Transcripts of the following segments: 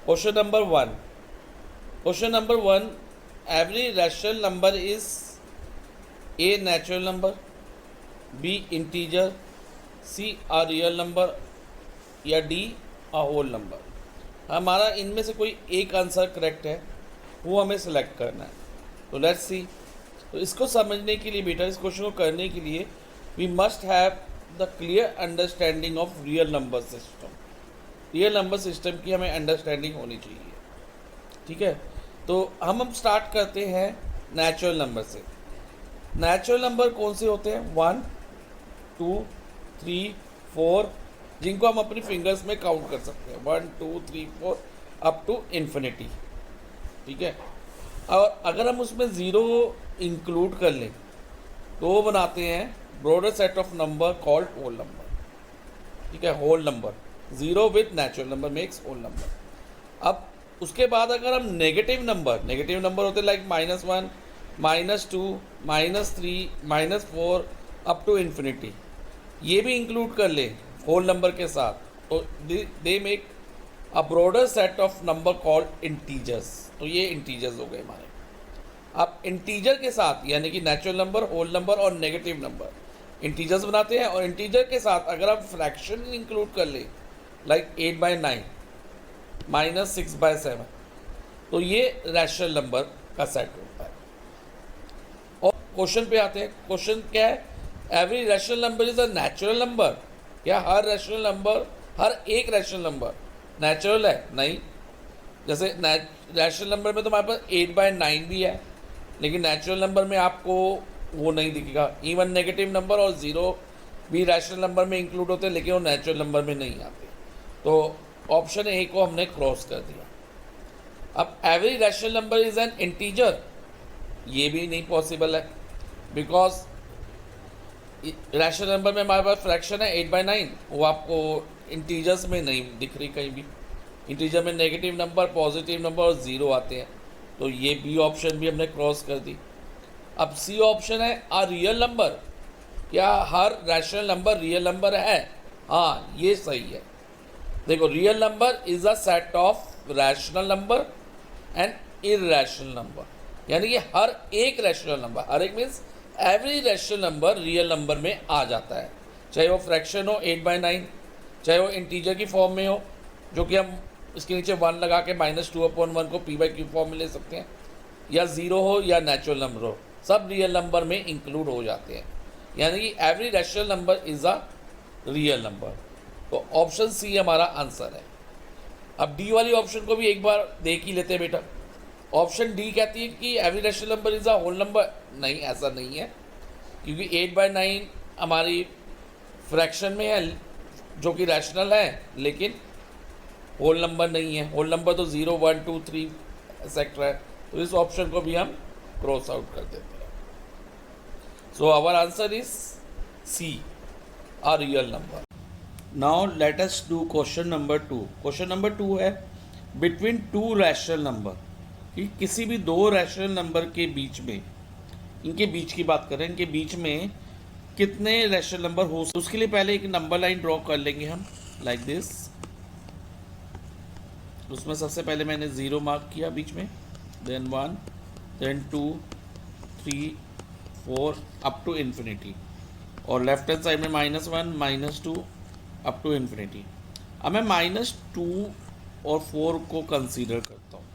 Question number 1. Question number 1. Every rational number is A natural number, B integer, C a real number या D a whole number. हमारा इनमें से कोई एक answer correct है, वो हमें सेलेक्ट करना है. तो लेट्स सी. तो इसको समझने के लिए बेटा, इस क्वेश्चन को करने के लिए we must have the clear understanding of real number system. Real number system की हमें अंडरस्टैंडिंग होनी चाहिए. ठीक है. तो हम स्टार्ट करते हैं नेचुरल नंबर से. नेचुरल नंबर कौन से होते हैं? 1, 2, 3, 4, जिनको हम अपनी फिंगर्स में काउंट कर सकते हैं. 1, 2, 3, 4 अप टू इन्फिनिटी. ठीक है. और अगर हम उसमें ज़ीरो इंक्लूड कर लें तो वो बनाते हैं broader set of number called whole number. ठीक है. Whole number. Zero with natural number makes whole number. अब उसके बाद अगर हम नेगेटिव नंबर होते लाइक -1, -2, -3, -4 अप टू इन्फिनिटी, ये भी इंक्लूड कर ले होल नंबर के साथ, तो they make a broader set of number called integers. तो ये इंटीजर्स हो गए हमारे. अब इंटीजर के साथ यानी कि नेचुरल नंबर, होल नंबर और नेगेटिव नंबर इंटीजर्स बनाते हैं. और इंटीजर के साथ अगर हम फ्रैक्शन इंक्लूड कर ले लाइक 8/9, -6/7, तो ये रैशनल नंबर का सेट होता है. और क्वेश्चन पे आते हैं. क्वेश्चन क्या है? Every rational number is a natural number. क्या हर रैशनल नंबर, हर एक रैशनल नंबर नेचुरल है? नहीं. जैसे रैशनल नंबर में तो हमारे पास 8/9 भी है, लेकिन नेचुरल नंबर में आपको वो नहीं दिखेगा. इवन नेगेटिव नंबर और ज़ीरो भी रैशनल नंबर में इंक्लूड होते हैं, लेकिन वो नेचुरल नंबर में नहीं आते. तो ऑप्शन ए को हमने क्रॉस कर दिया. अब every rational number is an integer, ये भी नहीं पॉसिबल है, बिकॉज रैशनल नंबर में हमारे पास फ्रैक्शन है 8/9, वो आपको इंटीजर्स में नहीं दिख रही कहीं भी. इंटीजर में नेगेटिव नंबर, पॉजिटिव नंबर और ज़ीरो आते हैं. तो ये बी ऑप्शन भी हमने क्रॉस कर दी. अब सी ऑप्शन है अ रियल नंबर. क्या हर रैशनल नंबर रियल नंबर है? हाँ, ये सही है. देखो, real number is a set of rational number and irrational number. यानी कि हर एक रैशनल नंबर, हर एक means every rational number real number में आ जाता है. चाहे वो फ्रैक्शन हो 8/9, चाहे वो इंटीजर की फॉर्म में हो, जो कि हम इसके नीचे 1 लगा के -2/1 को p/q फॉर्म में ले सकते हैं, या ज़ीरो हो या नेचुरल नंबर हो, सब रियल नंबर में इंक्लूड हो जाते हैं. यानी कि every rational number is a real number. तो ऑप्शन सी हमारा आंसर है. अब डी वाली ऑप्शन को भी एक बार देख ही लेते हैं बेटा. ऑप्शन डी कहती है कि every rational number is a whole number. नहीं, ऐसा नहीं है, क्योंकि 8/9 हमारी फ्रैक्शन में है जो कि रैशनल है, लेकिन होल नंबर नहीं है. होल नंबर तो 0, 1, 2, 3 एक्सेट्रा है. तो इस ऑप्शन को भी हम क्रॉस आउट कर देते हैं. So our answer is C, a real number. Now let us do question number 2. Question number 2 है बिटवीन टू रैशनल नंबर. कि किसी भी दो रैशनल नंबर के बीच में, इनके बीच की बात करें, इनके बीच में कितने रैशनल नंबर हो. उसके लिए पहले एक नंबर लाइन ड्रॉ कर लेंगे हम लाइक दिस. उसमें सबसे पहले मैंने 0 मार्क किया बीच में, then 1, then 2, 3, 4 up to infinity, और लेफ्ट हैंड साइड में -1, -2 अप टू इन्फिनिटी. अब मैं -2 और 4 को कंसीडर करता हूँ.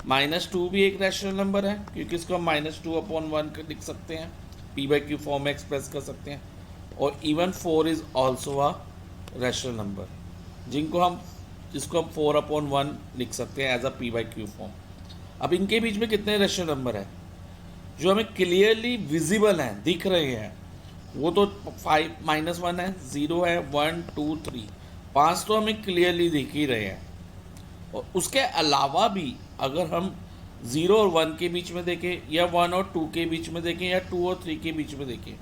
-2 भी एक रैशनल नंबर है, क्योंकि इसको हम -2/1 लिख सकते हैं, p/q फॉर्म में एक्सप्रेस कर सकते हैं. और even 4 is also a rational number, जिसको हम 4/1 लिख सकते हैं एज अ p/q फॉर्म. अब इनके बीच में कितने रैशनल नंबर है जो हमें क्लियरली विजिबल हैं, दिख रहे हैं? वो तो 5 -1 है, 0 है, 1, 2, 3, 5 तो हमें क्लियरली दिख ही रहे हैं. और उसके अलावा भी अगर हम 0 और 1 के बीच में देखें, या 1 और 2 के बीच में देखें, या 2 और 3 के बीच में देखें,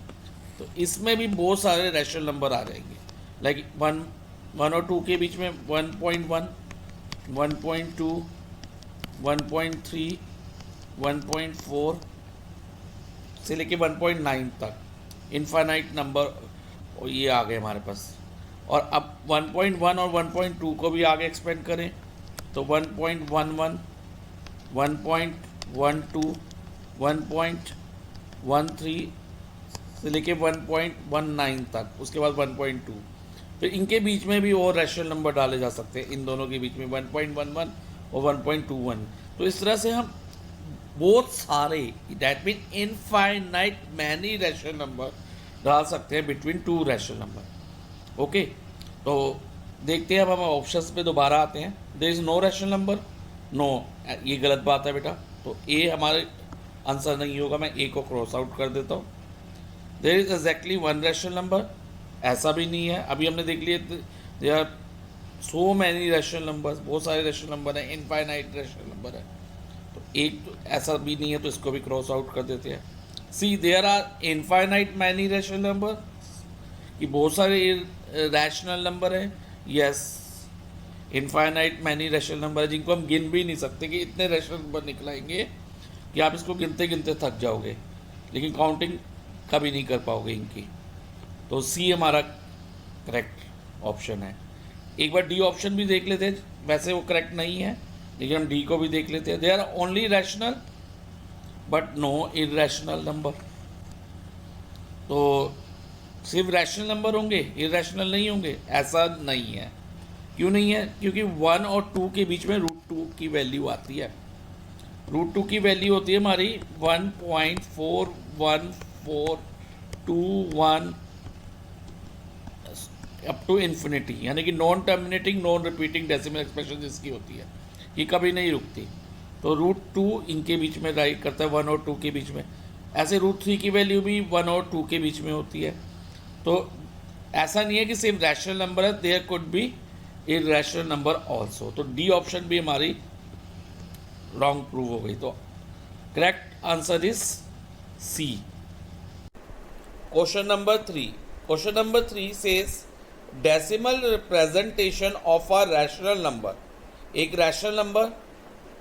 तो इसमें भी बहुत सारे रैशनल नंबर आ जाएंगे. लाइक 1 और 2 के बीच में 1.1, 1.2, 1.3, 1.4 से लेके 1.9 तक इनफाइनाइट नंबर ये आ गए हमारे पास. और अब 1.1 और 1.2 को भी आगे एक्सपेंड करें तो 1.11, 1.12, 1.13 से लेके 1.19 तक, उसके बाद 1.2, फिर इनके बीच में भी और रैशनल नंबर डाले जा सकते हैं, इन दोनों के बीच में 1.11 और 1.21। तो इस तरह से हम बहुत सारे, that mean infinite many rational number डाल सकते हैं between two rational number. Okay, तो देखते हैं अब हम ऑप्शंस पे दोबारा आते हैं। There is no rational number, no, ये गलत बात है बेटा, तो ए हमारे आंसर नहीं होगा, मैं ए को क्रॉस आउट कर देता हूँ। There is exactly one rational number, ऐसा भी नहीं है, अभी हमने देख लिया there are so many rational numbers, बहुत सारे रैशनल नंबर हैं, इनफाइनाइट रैशनल नंबर है, तो एक तो ऐसा भी नहीं है, तो इसको भी क्रॉस आउट कर देते हैं। See there are infinite many rational number, कि बहुत सारे रैशनल नंबर हैं, yes, infinite many rational number है जिनको हम गिन भी नहीं सकते कि इतने रैशनल नंबर निकलाएंगे कि आप इसको गिनते गिनते थक जाओगे, लेकिन काउंटिंग कभी नहीं कर पाओगे इनकी। तो सी हमारा करेक्ट ऑप्शन है। एक बार डी ऑप्शन भी देख लेते हैं, वैसे वो करेक्ट नहीं है, लेकिन हम डी को भी देख लेते हैं। They are only rational but no irrational number, तो सिर्फ रैशनल नंबर होंगे, इरेशनल नहीं होंगे, ऐसा नहीं है। क्यों नहीं है? क्योंकि 1 और 2 के बीच में √2 की वैल्यू आती है। √2 की वैल्यू होती है हमारी 1.41421 अप टू इन्फिनिटी, यानी कि non terminating non repeating decimal expression जिसकी होती है, ये कभी नहीं रुकती। तो √2 इनके बीच में राइट करता है, 1 और 2 के बीच में। ऐसे √3 की वैल्यू भी 1 और 2 के बीच में होती है। तो ऐसा नहीं है कि सिर्फ रैशनल नंबर है, there could be irrational number also. तो डी ऑप्शन भी हमारी रॉन्ग प्रूव हो गई। तो correct answer is C. Question number 3, question number 3 says decimal representation of a rational number, एक रैशनल नंबर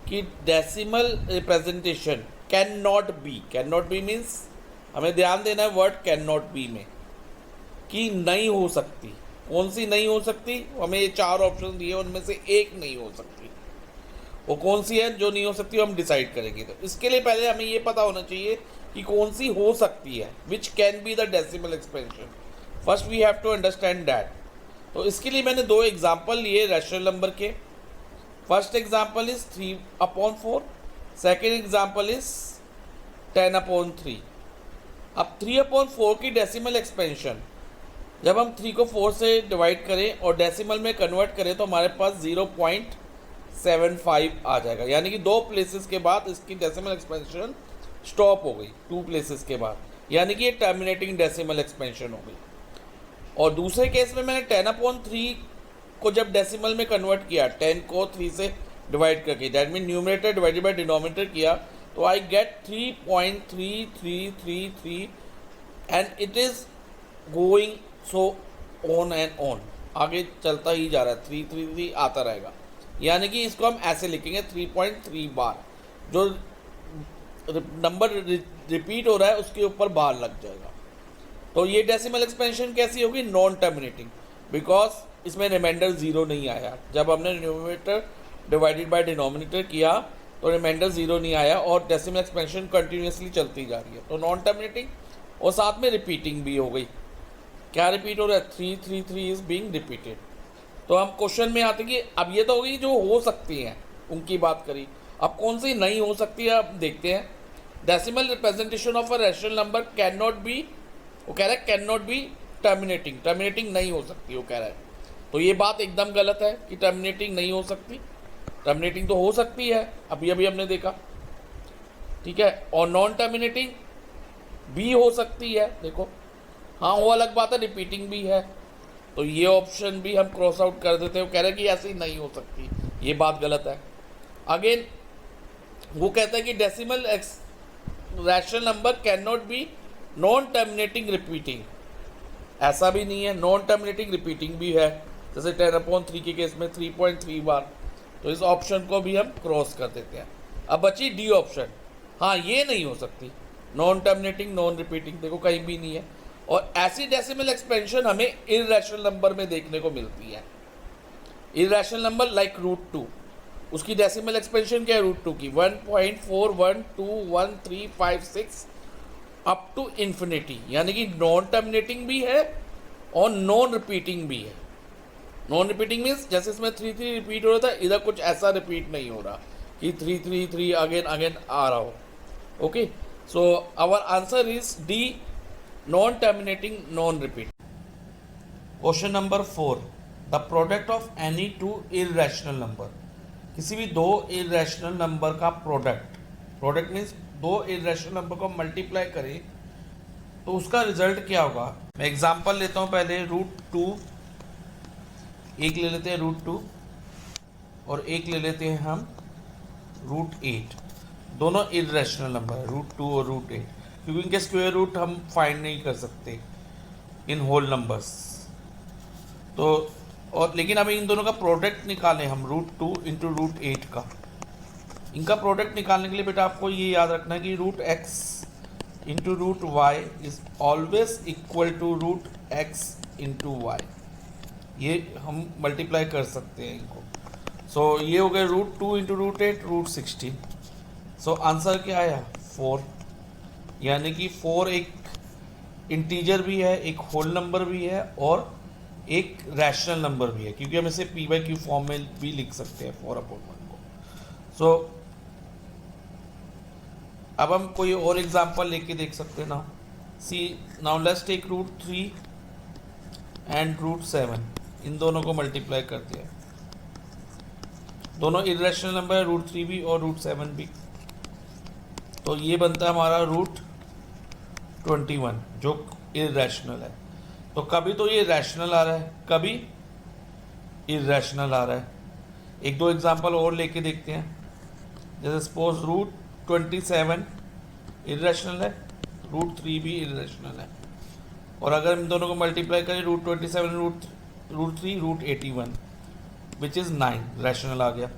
की decimal representation can not be means हमें ध्यान देना है वर्ड कैन नॉट बी में, कि नहीं हो सकती। कौन सी नहीं हो सकती? हमें ये 4 ऑप्शन दिए, उनमें से एक नहीं हो सकती। वो कौन सी है जो नहीं हो सकती, वो हम डिसाइड करेंगे। तो इसके लिए पहले हमें ये पता होना चाहिए कि कौन सी हो सकती है, which can be the decimal expansion. First we have to understand that. तो इसके लिए मैंने 2 एग्जाम्पल लिए रैशनल नंबर के। First example is 3/4, second example is 10/3। अब 3/4 की डेसिमल एक्सपेंशन, जब हम 3 को 4 से डिवाइड करें और डेसिमल में कन्वर्ट करें तो हमारे पास 0.75 आ जाएगा, यानी कि 2 प्लेसेस के बाद इसकी डेसिमल एक्सपेंशन स्टॉप हो गई, 2 प्लेसेस के बाद, यानी कि ये टर्मिनेटिंग डेसिमल एक्सपेंशन हो गई। और दूसरे केस में मैंने 10/3 को जब डेसिमल में कन्वर्ट किया, 10 को 3 से डिवाइड करके, that mean numerator divided by denominator किया, तो I get 3.3333 and it is going so on and on, आगे चलता ही जा रहा है, 333 आता रहेगा। यानी कि इसको हम ऐसे लिखेंगे 3.3 बार, जो नंबर रिपीट हो रहा है उसके ऊपर बार लग जाएगा। तो ये डेसिमल एक्सपेंशन कैसी होगी? नॉन टर्मिनेटिंग, बिकॉज इसमें रिमाइंडर 0 नहीं आया। जब हमने न्यूमरेटर डिवाइडेड बाय डिनोमिनेटर किया तो रिमाइंडर 0 नहीं आया और डेसिमल एक्सपेंशन कंटिन्यूसली चलती जा रही है, तो नॉन टर्मिनेटिंग। और साथ में रिपीटिंग भी हो गई। क्या रिपीट हो रहा है? 333 इज बीइंग रिपीटेड। तो हम क्वेश्चन में आते कि अब ये तो होगी जो हो सकती हैं, उनकी बात करी। अब कौन सी नहीं हो सकती है अब देखते हैं। Decimal representation of a rational number can not B, वो कह रहा है can not B terminating, terminating नहीं हो सकती वो कह रहा है। तो ये बात एकदम गलत है कि टर्मिनेटिंग नहीं हो सकती, टर्मिनेटिंग तो हो सकती है, अभी अभी हमने देखा, ठीक है। और नॉन टर्मिनेटिंग भी हो सकती है, देखो, हाँ वो अलग बात है, रिपीटिंग भी है। तो ये ऑप्शन भी हम क्रॉस आउट कर देते हैं। वो कह रहे हैं कि ऐसी नहीं हो सकती, ये बात गलत है। अगेन वो कहता है कि decimal rational number can not B non terminating repeating, ऐसा भी नहीं है, नॉन टर्मिनेटिंग रिपीटिंग भी है, जैसे 10/3 के केस में 3.3 बार। तो इस ऑप्शन को भी हम क्रॉस कर देते हैं। अब बची डी ऑप्शन, हाँ ये नहीं हो सकती, नॉन टर्मिनेटिंग नॉन रिपीटिंग, देखो कहीं भी नहीं है। और ऐसी डेसिमल एक्सपेंशन हमें इरेशनल नंबर में देखने को मिलती है। इरेशनल नंबर लाइक √2, उसकी डेसिमल एक्सपेंशन क्या है रूट टू की 1.412136 अप टू इन्फिनिटी, यानी कि नॉन टर्मिनेटिंग भी है और नॉन रिपीटिंग भी है। नॉन रिपीटिंग मीन्स जैसे इसमें 3 3 रिपीट हो रहा था, इधर कुछ ऐसा रिपीट नहीं हो रहा कि 3 3 3 अगेन अगेन आ रहा हो। Okay, so our answer is D, non terminating non repeat. Question number 4, the product of any two irrational number, किसी भी दो इरेशनल नंबर का प्रोडक्ट मीन्स दो इरेशनल नंबर को मल्टीप्लाई करें तो उसका रिजल्ट क्या होगा। मैं एग्जांपल लेता हूँ पहले, √2, एक ले लेते हैं √2 और एक ले लेते हैं हम √8। दोनों इरेशनल नंबर है √2 और √8, क्योंकि इनके स्क्वायर रूट हम फाइंड नहीं कर सकते इन होल नंबर्स। तो और लेकिन अभी इन दोनों का प्रोडक्ट निकालें हम √2 इंटू √8 का। इनका प्रोडक्ट निकालने के लिए बेटा आपको ये याद रखना है कि √x into √y is always equal to √x into y। ये हम मल्टीप्लाई कर सकते हैं इनको। सो ये हो गया √2 इंटू √8 √16। सो आंसर क्या आया 4, यानी कि 4 एक इंटीजर भी है, एक होल नंबर भी है और एक रैशनल नंबर भी है, क्योंकि हम इसे p/q फॉर्म में भी लिख सकते हैं 4/1 को। सो अब हम कोई और एग्जांपल लेके देख सकते हैं ना। सी नाउ लेट्स टेक √3 एंड √7, इन दोनों को मल्टीप्लाई करते हैं। दोनों इरेशनल नंबर है, √3 भी और √7 भी। तो ये बनता है हमारा √21 जो इरेशनल है। तो कभी तो ये रैशनल आ रहा है, कभी इरेशनल आ रहा है। एक दो एग्जांपल और लेके देखते हैं। जैसे सपोज √27 इरेशनल है, √3 भी इरेशनल है, और अगर इन दोनों को मल्टीप्लाई करें √27 √3 √81 विच इज़ 9, रैशनल आ गया।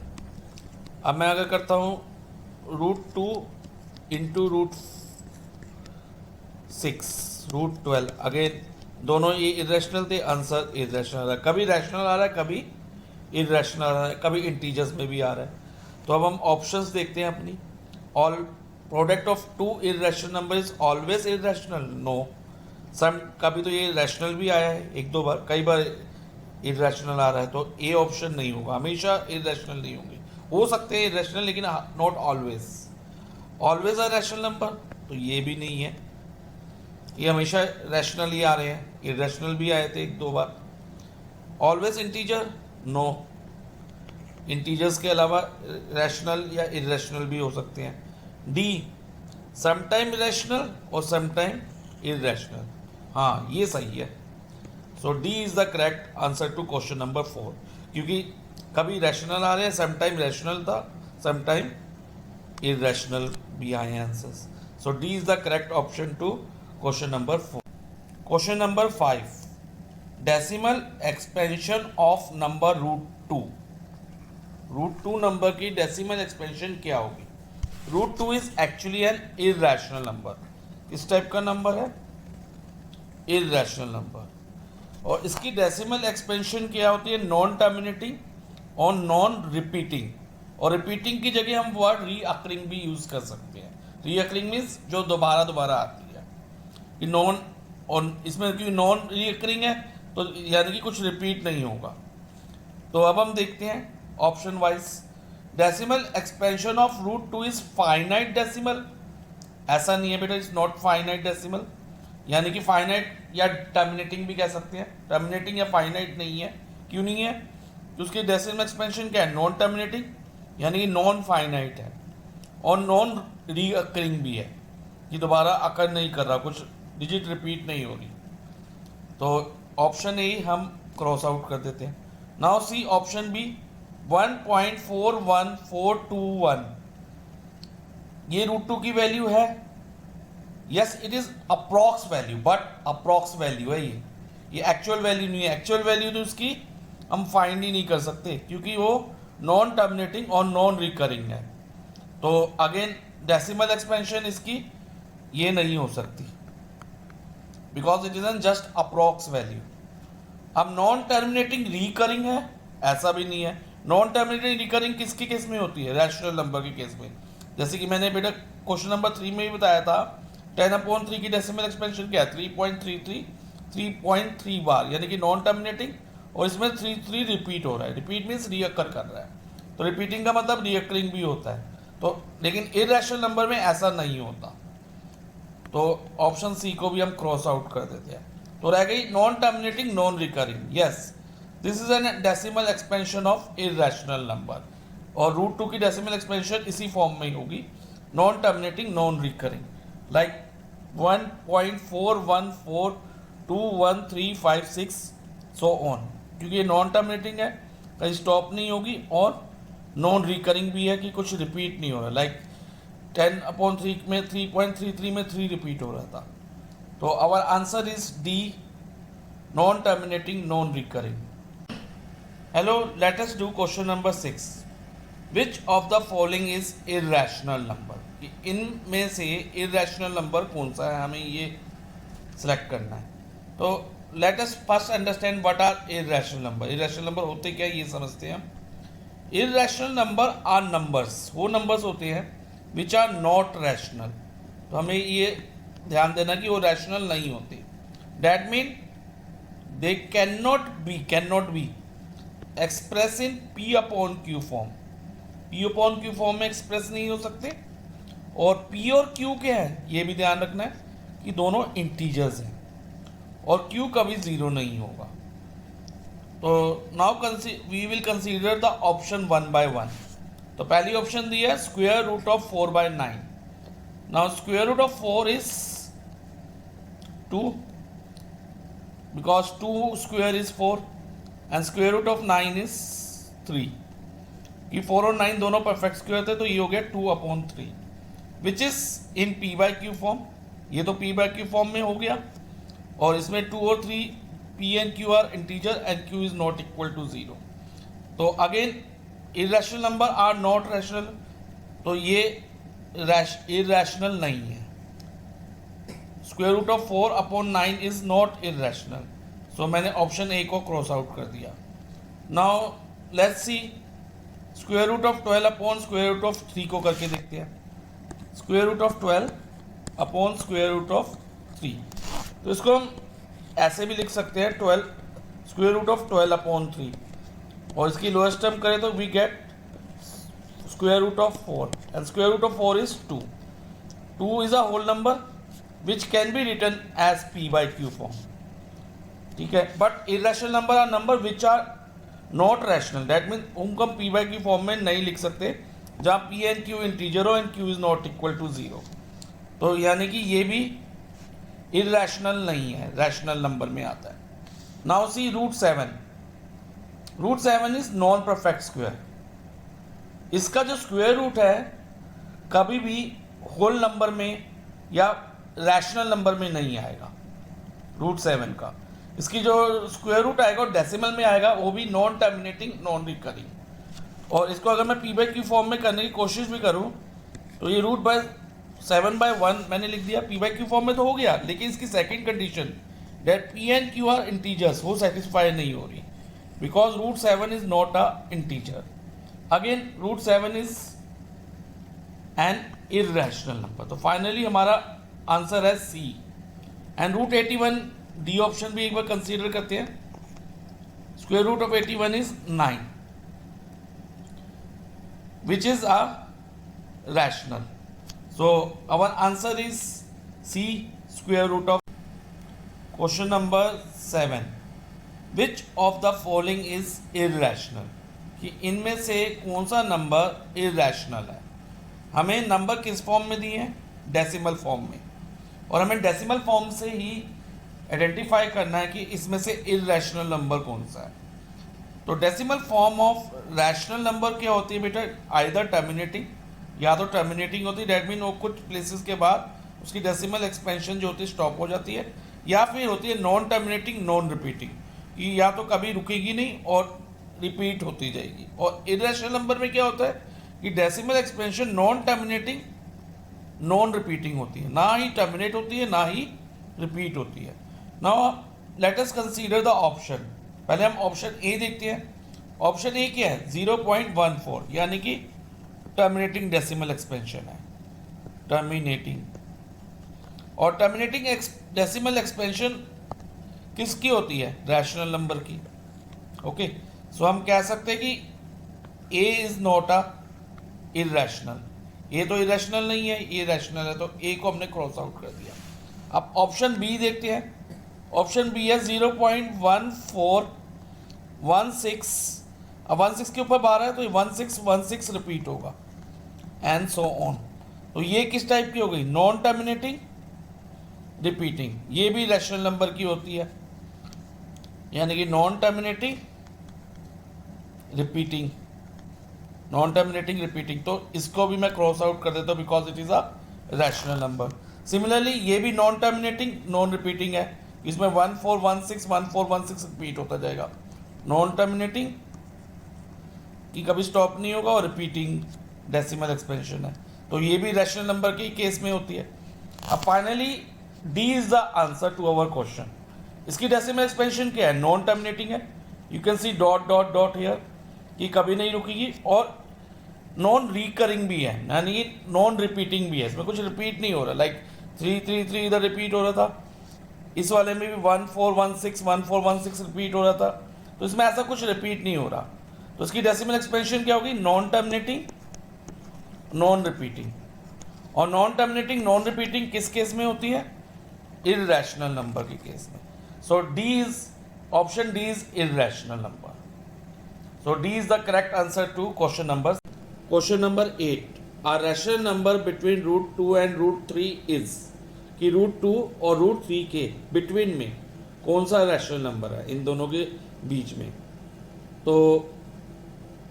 अब मैं अगर करता हूँ √2 इंटू √6 √12, अगेन दोनों ये इरेशनल थे, आंसर इरेशनल है। कभी रैशनल आ रहा है, कभी इरेशनल आ रहा है, कभी इंटीजर्स में भी आ रहा है। तो अब हम ऑप्शंस देखते हैं अपनी। All product of two irrational number is always irrational, no. Some कभी तो ये रैशनल भी आया है, एक दो बार, कई बार इरेशनल आ रहा है, तो ए ऑप्शन नहीं होगा, हमेशा इरेशनल नहीं होंगे। हो सकते हैं इरेशनल, लेकिन not always. Always a rational number, तो ये भी नहीं है, ये हमेशा रैशनल ही आ रहे हैं, इरेशनल भी आए थे एक दो बार। ऑलवेज इंटीजर, नो, इंटीजर्स के अलावा रैशनल या इरेशनल भी हो सकते हैं। डी, समटाइम रैशनल और समटाइम इरेशनल, हाँ ये सही है। So D is the correct answer to question number 4, क्योंकि कभी रैशनल आ रहे हैं, समटाइम रैशनल था, समटाइम इरेशनल भी आए हैं answers. So D is the correct option to question number 4। Question number 5, decimal expansion of number √2। √2 number की डेसिमल एक्सपेंशन क्या होगी। √2 is actually an irrational number. किस टाइप का नंबर है, इरेशनल नंबर, और इसकी डेसिमल एक्सपेंशन क्या होती है, नॉन टर्मिनेटिंग और नॉन रिपीटिंग। और रिपीटिंग की जगह हम वर्ड रीअकरिंग भी यूज कर सकते हैं। रीअकरिंग मीन्स जो दोबारा दोबारा आती है, कि नॉन, और इसमें क्योंकि नॉन रीअकरिंग है तो यानी कि कुछ रिपीट नहीं होगा। तो अब हम देखते हैं option wise. Decimal expansion of √2 is finite decimal, ऐसा नहीं है बेटा, इज नॉट फाइनाइट डेसिमल, यानी कि फाइनाइट या टर्मिनेटिंग भी कह सकते हैं। टर्मिनेटिंग या फाइनाइट नहीं है, क्यों नहीं है, तो उसकी डेसिमल एक्सपेंशन क्या है, नॉन टर्मिनेटिंग, यानी कि नॉन फाइनाइट है, और नॉन रीअकरिंग भी है, कि दोबारा अकर नहीं कर रहा, कुछ डिजिट रिपीट नहीं होगी। तो ऑप्शन ए हम क्रॉस आउट कर देते हैं। नाउ सी ऑप्शन बी, 1.41421, ये √2 की वैल्यू है, yes it is approx value, but approx value है ये एक्चुअल वैल्यू नहीं है। एक्चुअल वैल्यू तो इसकी हम फाइंड ही नहीं कर सकते, क्योंकि वो नॉन टर्मिनेटिंग और नॉन रिकरिंग है। तो अगेन डेसिमल एक्सपेंशन इसकी ये नहीं हो सकती, because it is an just approx value. अब नॉन टर्मिनेटिंग रिकरिंग है, ऐसा भी नहीं है, नॉन टर्मिनेटिंग रिकरिंग किसके केस में होती है? रैशनल नंबर के केस में। जैसे कि मैंने बेटा क्वेश्चन नंबर 3 में भी बताया था, 10/3 की डेसिमल एक्सपेंशन क्या है? 3.33 3.3 बार, यानी कि नॉन टर्मिनेटिंग, और इसमें 3 रिपीट हो रहा है। रिपीट मीन्स रीअकर कर रहा है, तो रिपीटिंग का मतलब रीअकरिंग भी होता है। तो लेकिन इरैशनल नंबर में ऐसा नहीं होता, तो ऑप्शन सी को भी हम क्रॉस आउट कर देते हैं। तो रह गई non terminating non recurring. Yes, this is an decimal expansion of irrational number, और √2 की डेसिमल एक्सपेंशन इसी फॉर्म में ही होगी, non terminating non recurring, like 1.4142135 so on, क्योंकि ये नॉन टर्मिनेटिंग है, कहीं स्टॉप नहीं होगी, और नॉन रिकरिंग भी है कि कुछ रिपीट नहीं हो रहा, लाइक 10/3 में 3.33 में 3 रिपीट हो रहा था। तो our answer is D, non terminating non recurring. Hello, let us do question number 6। Which of the following is irrational number? इनमें से इरैशनल नंबर कौन सा है, हमें ये सिलेक्ट करना है। तो let us first understand what are irrational number. Irrational number होते क्या है ये समझते हैं हम। इरैशनल नंबर आर नंबर्स, वो नंबर्स होते हैं विच आर नॉट रैशनल। तो हमें ये ध्यान देना कि वो रैशनल नहीं होते। That mean they can not be express in P/Q form. P/Q form में एक्सप्रेस नहीं हो सकते। और P और Q क्या है ये भी ध्यान रखना है कि दोनों इंटीजर्स हैं, और Q कभी जीरो नहीं होगा। तो now we will consider the option 1 by 1। तो पहली ऑप्शन दी है square root of 4/9। Now square root of 4 is 2, because 2 square is 4, and square root of 9 is 3। कि 4 और 9 दोनों परफेक्ट स्क्वायर थे, तो ये हो गया 2/3, which is in P/Q form. ये तो P/Q फॉर्म में हो गया, और इसमें 2 और 3 P and Q are integer and Q is not equal to 0। तो again irrational number are not rational, तो ये इरैशनल नहीं है। Square root of 4/9 is not irrational, so मैंने ऑप्शन ए को क्रॉस आउट कर दिया। Now let's see square root of 12 upon square root of 3 को करके देखते हैं। Square root of 12 upon square root of 3, तो इसको हम ऐसे भी लिख सकते हैं 12 स्क्वायर रूट ऑफ 12/3, और इसकी लोएस्ट टर्म करें तो we get square root of 4, and square root of 4 is 2। 2 is a whole number which can be written as P/Q form, ठीक है। But irrational number are number which are not rational, that mean उनको हम P/Q form में नहीं लिख सकते, जहाँ P and Q integer हो and Q is not equal to 0। तो यानी कि ये भी इरैशनल नहीं है, रैशनल नंबर में आता है। Now see √7। √7 is non perfect square. इसका जो स्क्वायर रूट है कभी भी होल नंबर में या रैशनल नंबर में नहीं आएगा। √7 का इसकी जो स्क्वायर रूट आएगा वो डेसिमल में आएगा, वो भी नॉन टर्मिनेटिंग नॉन रिकरिंग। और इसको अगर मैं P/Q फॉर्म में करने की कोशिश भी करूँ तो ये √7/1 मैंने लिख दिया, P/Q फॉर्म में तो हो गया, लेकिन इसकी second condition that P and Q are integers वो सेटिस्फाई नहीं हो रही, because √7 is not a integer. Again √7 is an irrational number. तो फाइनली हमारा आंसर है सी। एंड √81 डी ऑप्शन भी एक बार कंसीडर करते हैं। Square root of 81 is 9, which is a rational. So our answer is C, square root of। Question number 7, which of the following is irrational? कि इनमें से कौन सा नंबर इरैशनल है। हमें नंबर किस फॉर्म में दिए हैं? डेसिमल फॉर्म में, और हमें डेसिमल फॉर्म से ही आइडेंटिफाई करना है कि इसमें से इरैशनल नंबर कौन सा है। तो decimal form of rational number क्या होती है बेटा? आइदर टर्मिनेटिंग, या तो टर्मिनेटिंग होती है, डैट मीन वो कुछ प्लेसेस के बाद उसकी डेसिमल एक्सपेंशन जो होती है स्टॉप हो जाती है, या फिर होती है नॉन टर्मिनेटिंग नॉन रिपीटिंग, या तो कभी रुकेगी नहीं और रिपीट होती जाएगी। और इरैशनल नंबर में क्या होता है कि decimal expansion non terminating non repeating होती है, ना ही टर्मिनेट होती है ना ही रिपीट होती है। Now let us consider the option. पहले हम ऑप्शन ए देखते हैं। ऑप्शन ए क्या है 0.14, यानी कि टर्मिनेटिंग डेसिमल एक्सपेंशन है, टर्मिनेटिंग। और टर्मिनेटिंग डेसिमल एक्सपेंशन किसकी होती है? रैशनल नंबर की। ओके, सो हम कह सकते हैं कि ए इज नॉट अ इरेशनल, ये तो इरेशनल नहीं है, ये रैशनल है, तो ए को हमने क्रॉस आउट कर दिया। अब ऑप्शन बी देखते हैं। ऑप्शन बी है 0.1416, अब 16 के ऊपर 12 है तो 1616 रिपीट होगा, एंड सो ऑन। तो ये किस टाइप की हो गई? Non terminating repeating. ये भी रैशनल नंबर की होती है, यानी कि non terminating repeating, non terminating repeating. तो इसको भी मैं क्रॉस आउट कर देता हूँ because it is a rational number. Similarly ये भी नॉन टर्मिनेटिंग नॉन रिपीटिंग है, इसमें 1416 रिपीट होता जाएगा। नॉन टर्मिनेटिंग की कभी स्टॉप नहीं होगा, और रिपीटिंग डेसिमल एक्सपेंशन है, तो ये भी रैशनल नंबर के केस में होती है। अब finally D is the answer to our question. इसकी डेसिमल एक्सपेंशन क्या है? नॉन टर्मिनेटिंग है, you can see dot dot dot here, कि कभी नहीं रुकेगी, और नॉन रिकरिंग भी है, यानी कि नॉन रिपीटिंग भी है, इसमें कुछ रिपीट नहीं हो रहा। लाइक 333 इधर रिपीट हो रहा था, इस वाले में भी 1416 रिपीट हो रहा था, तो इसमें ऐसा कुछ रिपीट नहीं हो रहा। तो इसकी डेसिमल एक्सपेंशन क्या होगी? Non terminating non repeating. और नॉन टर्मिनेटिंग नॉन रिपीटिंग किस केस में होती है? इररेशनल नंबर के केस में। So D is, option D is irrational number. So D is the correct answer to question number 8. A rational number between root 2 and root 3 is, कि root 2 और root 3 के between में कौन सा rational number है इन दोनों के बीच में? तो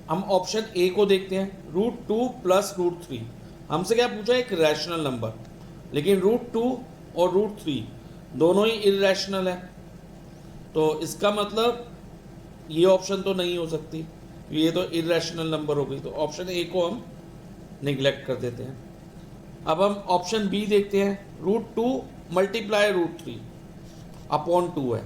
हम ऑप्शन ए को देखते हैं, रूट 2 प्लस रूट 3। हमसे क्या पूछा? एक रैशनल नंबर, लेकिन रूट 2 और रूट 3 दोनों ही इररेशनल है, तो इसका मतलब ये ऑप्शन तो नहीं हो सकती, ये तो इररेशनल नंबर हो गई, तो ऑप्शन ए को हम निगलेक्ट कर देते हैं। अब हम ऑप्शन बी देखते हैं, रूट 2 मल्टीप्लाई रूट 3 अपॉन 2 है,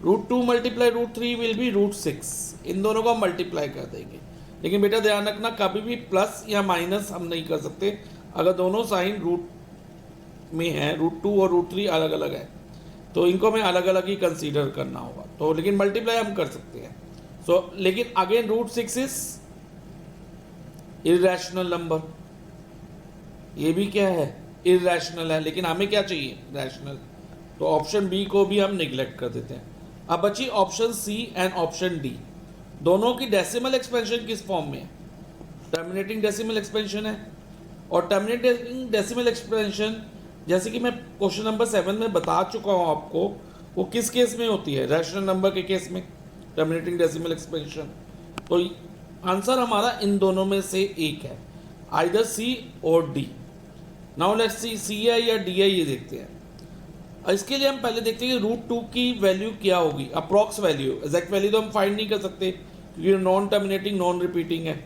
root 2 multiply root 3 will be root 6, इन दोनों को हम मल्टीप्लाई कर देंगे। लेकिन बेटा ध्यान रखना, कभी भी प्लस या माइनस हम नहीं कर सकते अगर दोनों साइन रूट में है, रूट 2 और रूट 3 अलग अलग है, तो इनको हमें अलग अलग ही कंसीडर करना होगा। तो लेकिन मल्टीप्लाई हम कर सकते हैं। सो लेकिन again root 6 is irrational number, ये भी क्या है? इररेशनल है, लेकिन हमें क्या चाहिए? रैशनल। तो ऑप्शन बी को भी हम निगलेक्ट कर देते हैं। अब बची option C and option D, दोनों की डेसिमल एक्सपेंशन किस फॉर्म में है? टर्मिनेटिंग डेसिमल एक्सपेंशन है, और टर्मिनेटिंग डेसिमल एक्सपेंशन जैसे कि मैं क्वेश्चन नंबर 7 में बता चुका हूँ आपको, वो किस केस में होती है? रैशनल नंबर के केस में, टर्मिनेटिंग डेसिमल एक्सपेंशन। तो आंसर हमारा इन दोनों में से एक है, आइदर सी और डी। नाउ लेट्स सी है या डी है, ये देखते हैं। इसके लिए हम पहले देखते हैं कि रूट 2 की वैल्यू क्या होगी, अप्रॉक्स वैल्यू। एग्जैक्ट वैल्यू तो हम फाइंड नहीं कर सकते क्योंकि नॉन टर्मिनेटिंग नॉन रिपीटिंग है।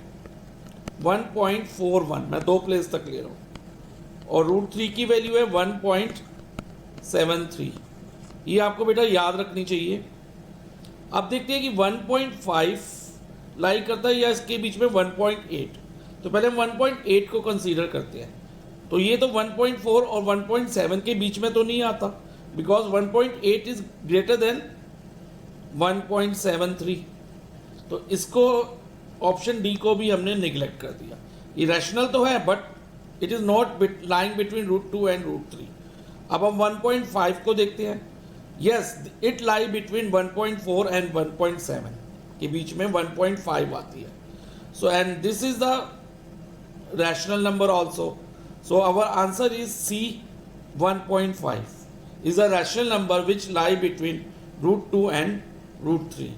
1.41 मैं 2 प्लेस तक ले रहा हूँ, और रूट 3 की वैल्यू है 1.73। ये आपको बेटा याद रखनी चाहिए। अब देखते हैं कि 1.5 लाई करता है या इसके बीच में 1.8, तो पहले हम 1.8 को कंसीडर करते हैं। तो ये तो 1.4 और 1.7 के बीच में तो नहीं आता, बिकॉज 1.8 इज ग्रेटर देन 1.73, तो इसको ऑप्शन डी को भी हमने निगलेक्ट कर दिया। ये रैशनल तो है but it is not lying between root 2 and root 3। अब हम 1.5 को देखते हैं। Yes, it lie between 1.4 and 1.7 के बीच में 1.5 आती है। So and this is the rational number also. So our answer is C, 1.5 is a rational number which lie between root 2 and root 3.